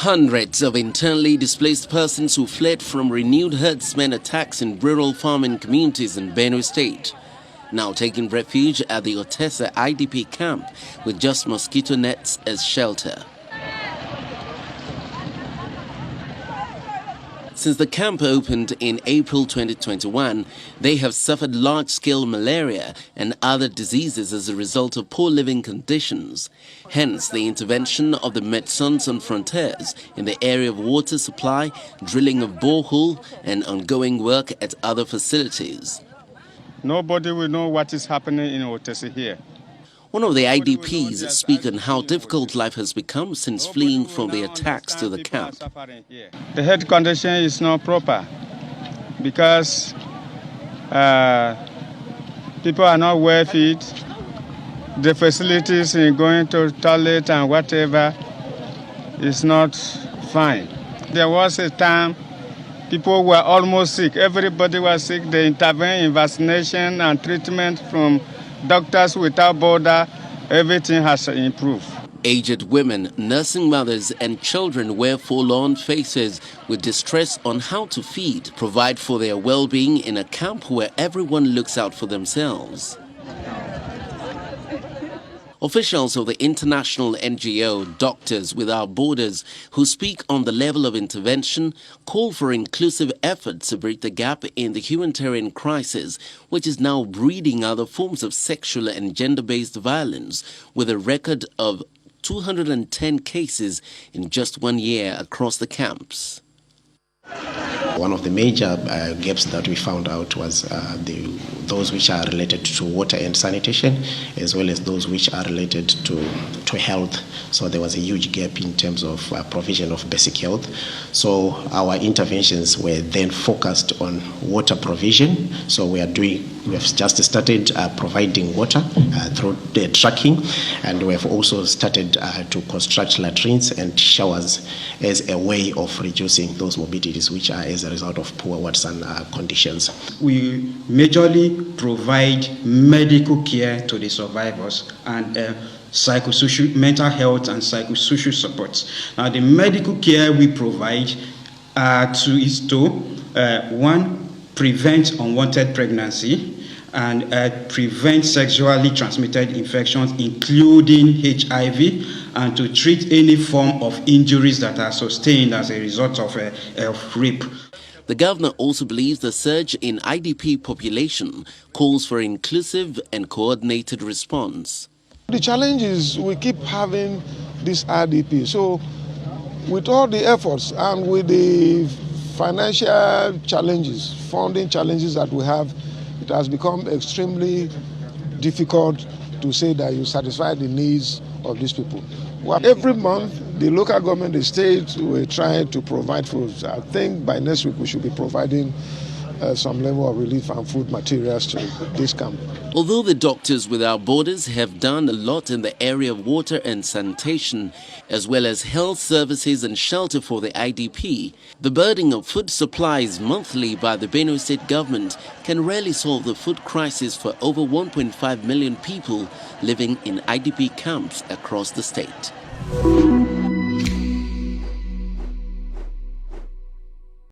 Hundreds of internally displaced persons who fled from renewed herdsmen attacks in rural farming communities in Benue State now taking refuge at the Otese IDP camp with just mosquito nets as shelter. Since the camp opened in April 2021, they have suffered large-scale malaria and other diseases as a result of poor living conditions. Hence, the intervention of the Médecins Sans Frontières in the area of water supply, drilling of borehole, and ongoing work at other facilities. Nobody will know what is happening in Otese here. One of the IDPs speak on how difficult life has become since fleeing from the attacks to the camp. The health condition is not proper because people are not well fed. The facilities in going to toilet and whatever is not fine. There was a time people were almost sick. Everybody was sick. They intervened in vaccination and treatment from Doctors Without Borders. Everything has improved. Aged women, nursing mothers and children wear forlorn faces with distress on how to feed, provide for their well-being in a camp where everyone looks out for themselves. Officials of the international NGO Doctors Without Borders, who speak on the level of intervention, call for inclusive efforts to bridge the gap in the humanitarian crisis, which is now breeding other forms of sexual and gender-based violence, with a record of 210 cases in just 1 year across the camps. One of the major gaps that we found out was those which are related to water and sanitation, as well as those which are related to health. So there was a huge gap in terms of provision of basic health. So our interventions were then focused on water provision. So we have just started providing water through the trucking, and we have also started to construct latrines and showers as a way of reducing those morbidities which are as a result of poor water and conditions. We majorly provide medical care to the survivors and psychosocial, mental health and psychosocial support. Now, the medical care we provide is to one, prevent unwanted pregnancy and prevent sexually transmitted infections, including HIV, and to treat any form of injuries that are sustained as a result of rape. The governor also believes the surge in IDP population calls for inclusive and coordinated response. The challenge is we keep having this IDP. So with all the efforts and with the financial challenges, funding challenges that we have, it has become extremely difficult to say that you satisfy the needs of these people. Well, every month, the local government, the state, we're trying to provide food. I think by next week we should be providing some level of relief and food materials to this camp. Although the Doctors Without Borders have done a lot in the area of water and sanitation, as well as health services and shelter for the IDP, the burden of food supplies monthly by the Benue State government can rarely solve the food crisis for over 1.5 million people living in IDP camps across the state.